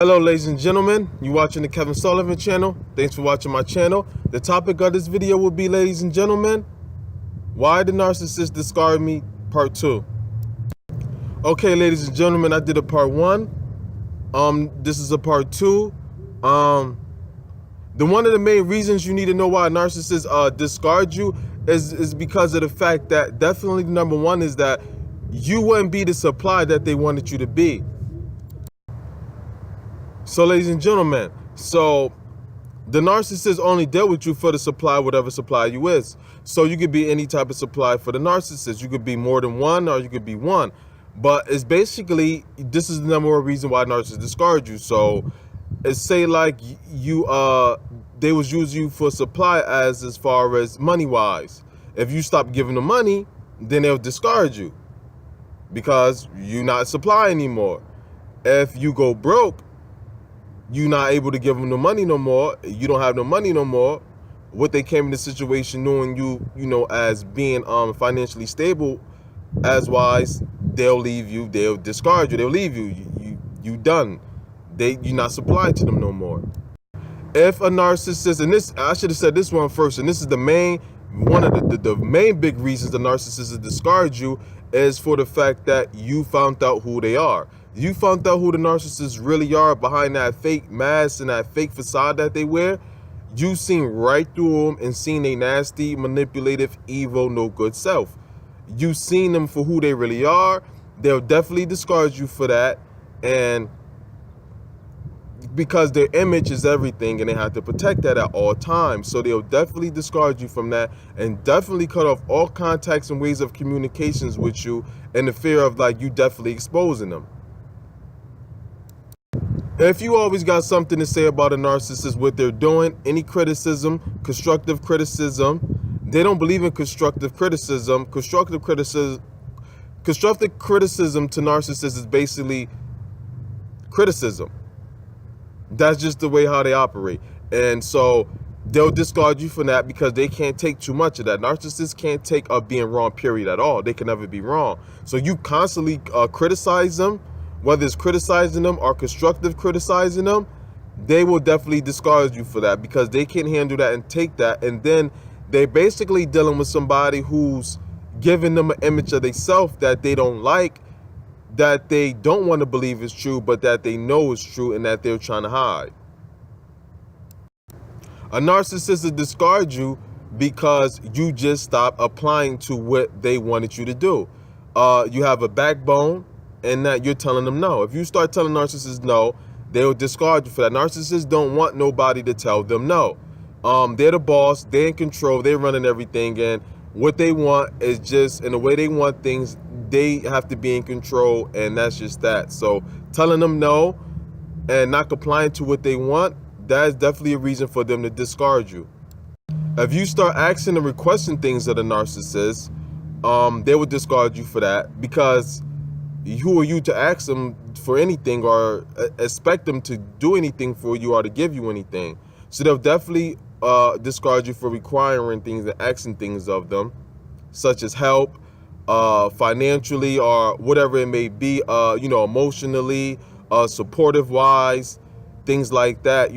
Hello ladies and gentlemen, you watching the Kevin Sullivan channel. Thanks for watching my channel. The topic of this video will be, ladies and gentlemen, why the narcissist discarded me, part 2. Okay, ladies and gentlemen, I did a part 1. This is a part 2. The one of the main reasons you need to know why a narcissist discard you is because of the fact that definitely number one is that you wouldn't be the supply that they wanted you to be. So ladies and gentlemen, so the narcissist only dealt with you for the supply, whatever supply you is. So you could be any type of supply for the narcissist. You could be more than one or you could be one. But it's basically, this is the number one reason why narcissists discard you. So it's say like they was using you for supply as far as money wise. If you stop giving them money, then they'll discard you because you're not supply anymore. If you go broke, you're not able to give them the money no more. You don't have no money no more. What they came in the situation knowing you know, as being financially stable as wise, they'll leave you. They'll discard you. They'll leave you. You done. You're not supplied to them no more. If a narcissist, and this I should have said this one first, and this is the main one of the main big reasons the narcissist discard you is for the fact that you found out who they are. You found out who the narcissists really are behind that fake mask and that fake facade that they wear. You seen right through them and seen a nasty, manipulative, evil, no good self. You seen them for who they really are. They'll definitely discard you for that, and because their image is everything and they have to protect that at all times. So they'll definitely discard you from that and definitely cut off all contacts and ways of communications with you in the fear of like you definitely exposing them. If you always got something to say about a narcissist, what they're doing, any criticism, constructive criticism, they don't believe in constructive criticism. Constructive criticism to narcissists is basically criticism. That's just the way how they operate. And so they'll discard you for that because they can't take too much of that. Narcissists can't take being wrong, period, at all. They can never be wrong. So you constantly criticize them, whether it's criticizing them or constructive criticizing them, they will definitely discard you for that because they can't handle that and take that. And then they're basically dealing with somebody who's giving them an image of themselves that they don't like, that they don't want to believe is true, but that they know is true and that they're trying to hide. A narcissist will discard you because you just stop applying to what they wanted you to do. You have a backbone and that you're telling them no. If you start telling narcissists no, they'll discard you for that. Narcissists don't want nobody to tell them no. They're the boss, they're in control, they're running everything, and what they want is just, in the way they want things, they have to be in control, and that's just that. So telling them no and not complying to what they want, that is definitely a reason for them to discard you. If you start asking and requesting things of the narcissist, they will discard you for that because who are you to ask them for anything or expect them to do anything for you or to give you anything? So they'll definitely discard you for requiring things and asking things of them, such as help, financially or whatever it may be, emotionally, supportive wise, things like that,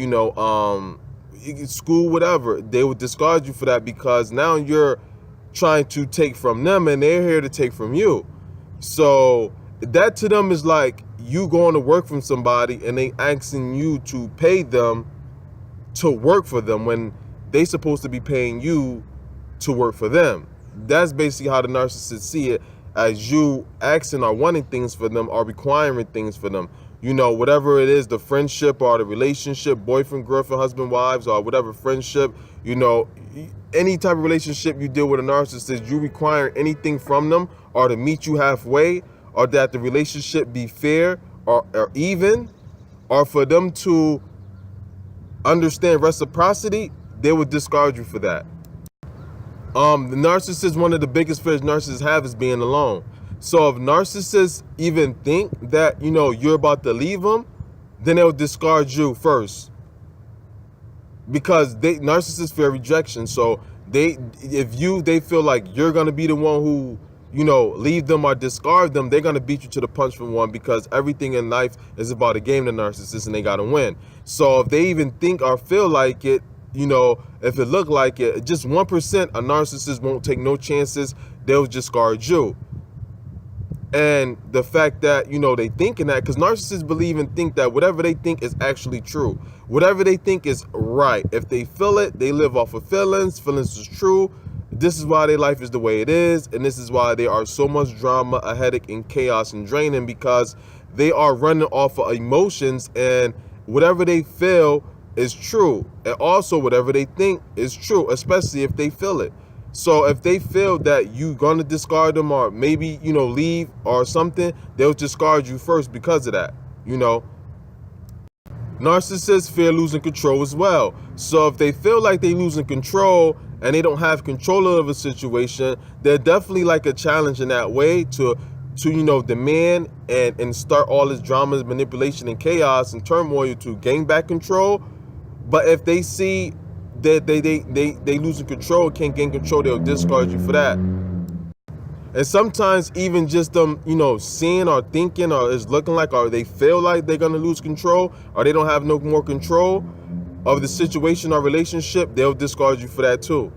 school, whatever. They would discard you for that because now you're trying to take from them and they're here to take from you. So that to them is like you going to work from somebody and they asking you to pay them to work for them when they supposed to be paying you to work for them. That's basically how the narcissists see it, as you asking or wanting things for them or requiring things for them. Whatever it is, the friendship or the relationship, boyfriend, girlfriend, husband, wives, or whatever friendship, any type of relationship you deal with a narcissist, you require anything from them or to meet you halfway, or that the relationship be fair or even, or for them to understand reciprocity, they would discard you for that. The narcissist, one of the biggest fears narcissists have is being alone. So if narcissists even think that, you're about to leave them, then they'll discard you first. Because narcissists fear rejection. So they feel like you're going to be the one who leave them or discard them, they're going to beat you to the punch for one, because everything in life is about a game to narcissists, and they got to win. So if they even think or feel like it, if it look like it, just 1%, a narcissist won't take no chances. They'll discard you. And the fact that, they thinking that, because narcissists believe and think that whatever they think is actually true. Whatever they think is right. If they feel it, they live off of feelings. Feelings is true. This is why their life is the way it is. And this is why they are so much drama, a headache, and chaos and draining, because they are running off of emotions, and whatever they feel is true. And also whatever they think is true, especially if they feel it. So if they feel that you're going to discard them, or maybe, leave or something, they'll discard you first because of that, Narcissists fear losing control as well. So if they feel like they're losing control and they don't have control of a situation, they're definitely like a challenge in that way to demand and start all this drama, manipulation, and chaos and turmoil to gain back control. But if they see that they losing control, can't gain control, they'll discard you for that. And sometimes even just them, seeing or thinking or it's looking like, or they feel like they're gonna lose control, or they don't have no more control of the situation or relationship, they'll discard you for that too.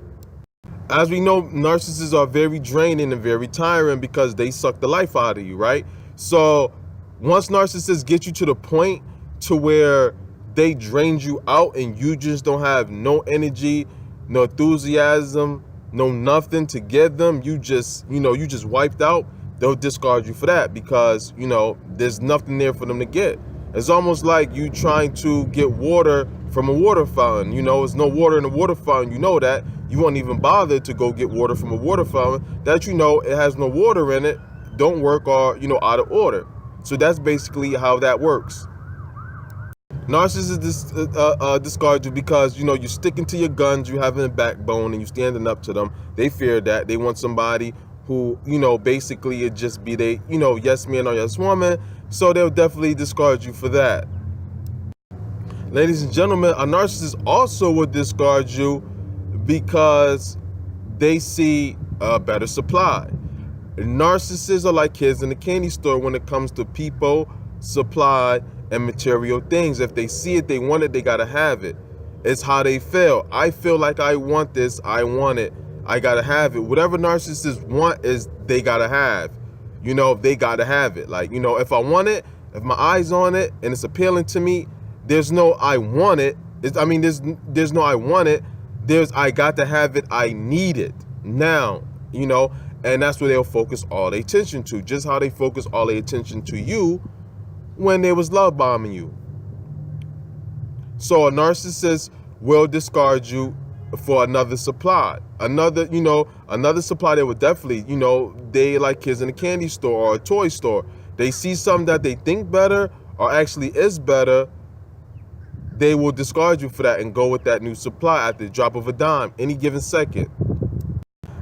As we know, narcissists are very draining and very tiring because they suck the life out of you, right? So once narcissists get you to the point to where they drained you out and you just don't have no energy, no enthusiasm, no nothing to give them, you just wiped out, they'll discard you for that, because there's nothing there for them to get. It's almost like you trying to get water from a water fountain. There's no water in the water fountain, that you won't even bother to go get water from a water fountain that it has no water in it, don't work, or out of order. So that's basically how that works. Narcissists discard you because you're sticking to your guns, you having a backbone, and you standing up to them. They fear that. They want somebody who basically it just be they yes man or yes woman. So they'll definitely discard you for that. Ladies and gentlemen, a narcissist also would discard you because they see a better supply. Narcissists are like kids in the candy store when it comes to people, supply, and material things. If they see it, they want it, they gotta have it. It's how they feel. I feel like I want this, I want it, I gotta have it. Whatever narcissists want is they gotta have. They gotta have it. Like, if I want it, if my eyes on it and it's appealing to me, there's no I want it. There's no I want it. There's I got to have it, I need it now, and that's where they'll focus all their attention to, just how they focus all their attention to you when they was love bombing you. So a narcissist will discard you for another supply. Another supply that would definitely, they like kids in a candy store or a toy store. They see something that they think better or actually is better, they will discard you for that and go with that new supply at the drop of a dime, any given second.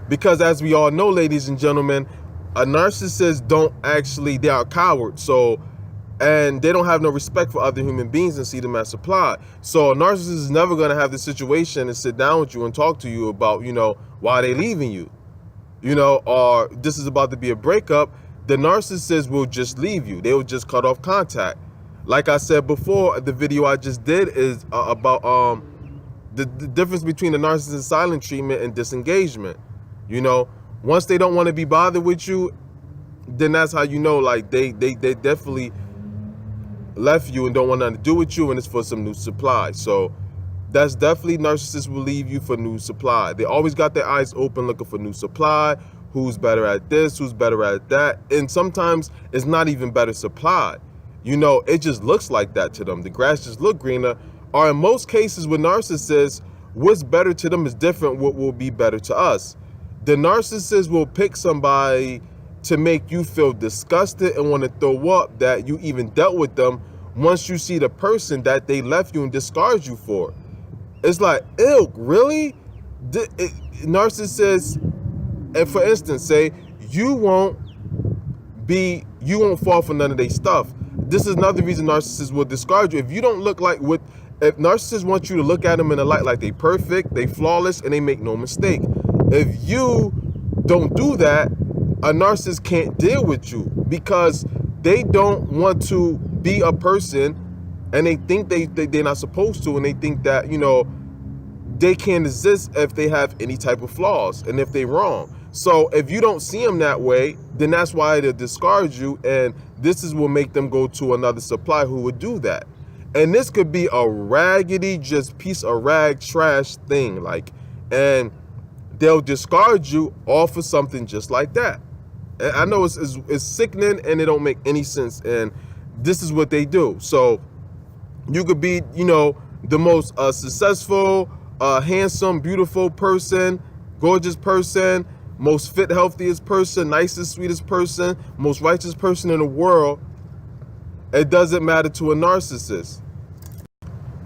Because as we all know, ladies and gentlemen, a narcissist they are cowards. So, and they don't have no respect for other human beings and see them as supply. So a narcissist is never going to have the situation and sit down with you and talk to you about, why they leaving you, or this is about to be a breakup. The narcissist will just leave you. They will just cut off contact. Like I said before, the video I just did is about the difference between the narcissist silent treatment and disengagement. Once they don't want to be bothered with you, then that's how like they definitely left you and don't want nothing to do with you, and it's for some new supply. So that's definitely narcissists will leave you for new supply. They always got their eyes open looking for new supply. Who's better at this? Who's better at that? And sometimes it's not even better supply. It just looks like that to them. The grass just look greener. Or in most cases with narcissists, what's better to them is different what will be better to us. The narcissist will pick somebody to make you feel disgusted and want to throw up that you even dealt with them once you see the person that they left you and discard you for. It's like, ew, really? Narcissists, and for instance, say you won't fall for none of their stuff. This is another reason narcissists will discard you. If you don't look like if narcissists want you to look at them in a light like they perfect, they flawless, and they make no mistake. If you don't do that, a narcissist can't deal with you because they don't want to be a person, and they think they're not supposed to, and they think that, you know, they can't exist if they have any type of flaws and if they're wrong. So if you don't see them that way, then that's why they'll discard you, and this is what make them go to another supplier who would do that. And this could be a raggedy, just piece of rag trash thing, like, and they'll discard you off of something just like that. And I know it's sickening and it don't make any sense, and this is what they do. So you could be, you know, the most successful, handsome, beautiful person, gorgeous person, most fit, healthiest person, nicest, sweetest person, most righteous person in the world. It doesn't matter to a narcissist.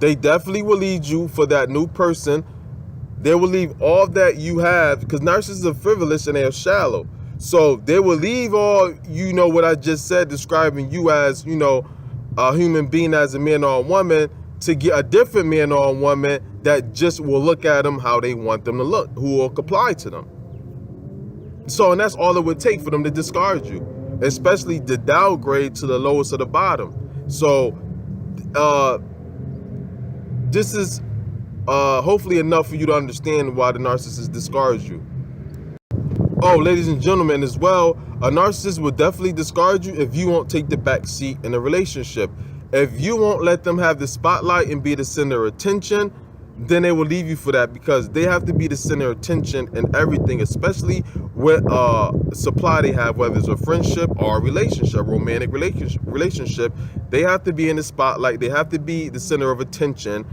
They definitely will lead you for that new person. They will leave all that you have, because narcissists are frivolous and they are shallow. So they will leave all, you know, what I just said, describing you as, you know, a human being, as a man or a woman, to get a different man or a woman that just will look at them how they want them to look, who will comply to them. So, and that's all it would take for them to discard you, especially the downgrade to the lowest of the bottom. So this is hopefully enough for you to understand why the narcissist discards you. Oh, ladies and gentlemen, as well, a narcissist will definitely discard you if you won't take the back seat in a relationship. If you won't let them have the spotlight and be the center of attention, then they will leave you for that, because they have to be the center of attention in everything, especially with supply they have, whether it's a friendship or a relationship, romantic relationship. They have to be in the spotlight. They have to be the center of attention.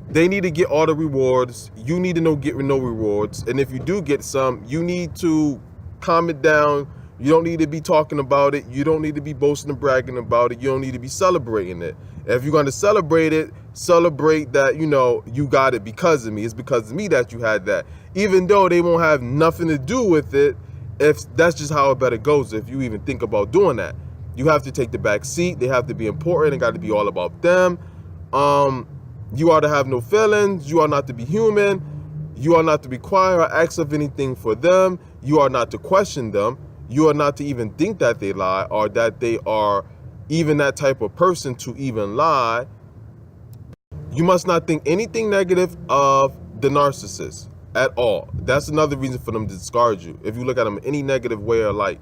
They need to get all the rewards. You need to get no rewards. And if you do get some, you need to calm it down. You don't need to be talking about it. You don't need to be boasting and bragging about it. You don't need to be celebrating it. If you're going to celebrate it, celebrate that, you know, you got it because of me. It's because of me that you had that. Even though they won't have nothing to do with it, if that's just how it better goes, if you even think about doing that. You have to take the back seat. They have to be important. It got to be all about them. You are to have no feelings. You are not to be human. You are not to require or ask of anything for them. You are not to question them. You are not to even think that they lie, or that they are even that type of person to even lie. You must not think anything negative of the narcissist at all. That's another reason for them to discard you, if you look at them in any negative way or light.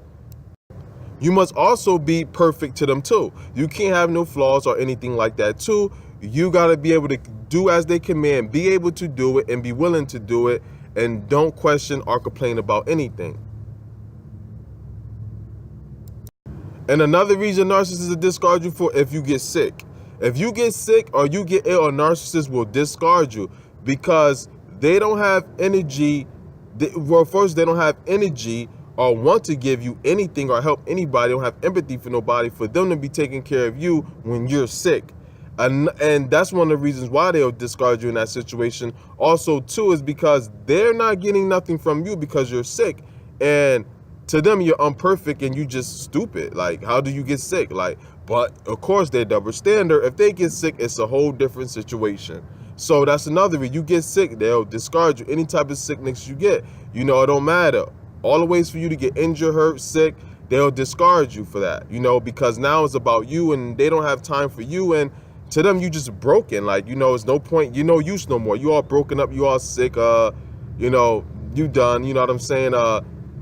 You must also be perfect to them too. You can't have no flaws or anything like that too. You got to be able to do as they command, be able to do it and be willing to do it, and don't question or complain about anything. And another reason narcissists will discard you for, if you get sick. If you get sick or you get ill, a narcissist will discard you, because they don't have energy. Well, first, they don't have energy or want to give you anything or help anybody. They don't have empathy for nobody, for them to be taking care of you when you're sick. And that's one of the reasons why they'll discard you in that situation. Also, too, is because they're not getting nothing from you because you're sick. And to them, you're imperfect and you just stupid. Like, how do you get sick? Like, but of course, they're double standard. If they get sick, it's a whole different situation. So that's another reason. You get sick, they'll discard you. Any type of sickness you get, you know, it don't matter. All the ways for you to get injured, hurt, sick, they'll discard you for that, you know, because now it's about you and they don't have time for you. And to them, you just broken. Like, you know, it's no point, you no use no more. You all broken up, you all sick, you know, you done, you know what I'm saying?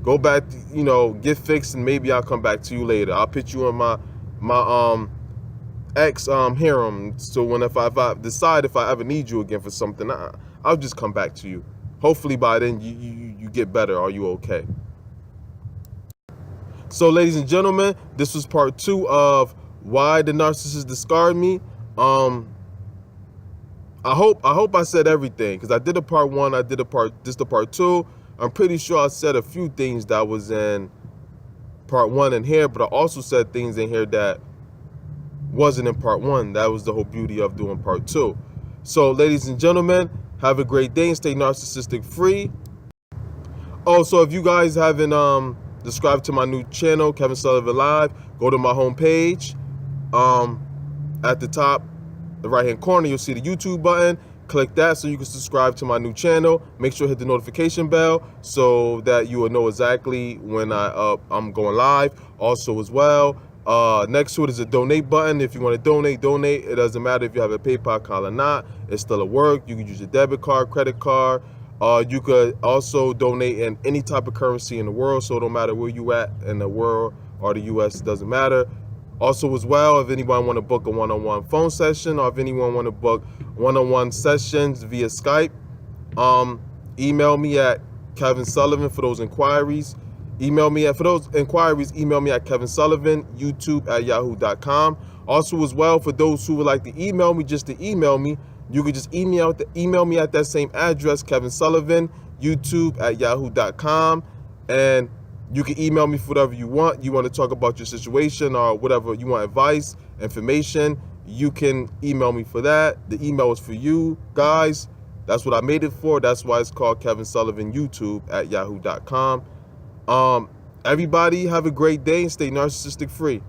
Go back, you know, get fixed, and maybe I'll come back to you later. I'll put you in my ex harem, so when if I decide if I ever need you again for something, I'll just come back to you. Hopefully by then you get better. Are you okay? So, ladies and gentlemen, this was part 2 of why the narcissist discard me. I hope I said everything, because I did a part 1, I did a part 2. I'm pretty sure I said a few things that was in part 1 in here, but I also said things in here that wasn't in part 1. That was the whole beauty of doing part 2. So, ladies and gentlemen, have a great day and stay narcissistic free. Oh, so if you guys haven't subscribed to my new channel, Kevin Sullivan Live, go to my homepage. At the top, the right hand corner, you'll see the YouTube button. Click that so you can subscribe to my new channel. Make sure to hit the notification bell so that you will know exactly when I'm going live. Also as well, next to it is a donate button. If you want to donate. It doesn't matter if you have a PayPal account or not. It's still a work. You can use your debit card, credit card. You could also donate in any type of currency in the world. So no matter where you at in the world or the US, it doesn't matter. Also as well, if anyone want to book a one-on-one phone session, or if anyone want to book one-on-one sessions via Skype, email me at Kevin Sullivan for those inquiries. Email me at Kevin Sullivan, YouTube@yahoo.com. Also as well, for those who would like to email me, just to email me, you could just email me at that same address, Kevin Sullivan, YouTube@yahoo.com. And you can email me for whatever you want. You want to talk about your situation or whatever you want, advice, information, you can email me for that. The email is for you guys. That's what I made it for. That's why it's called Kevin Sullivan YouTube@yahoo.com. Everybody have a great day and stay narcissistic free.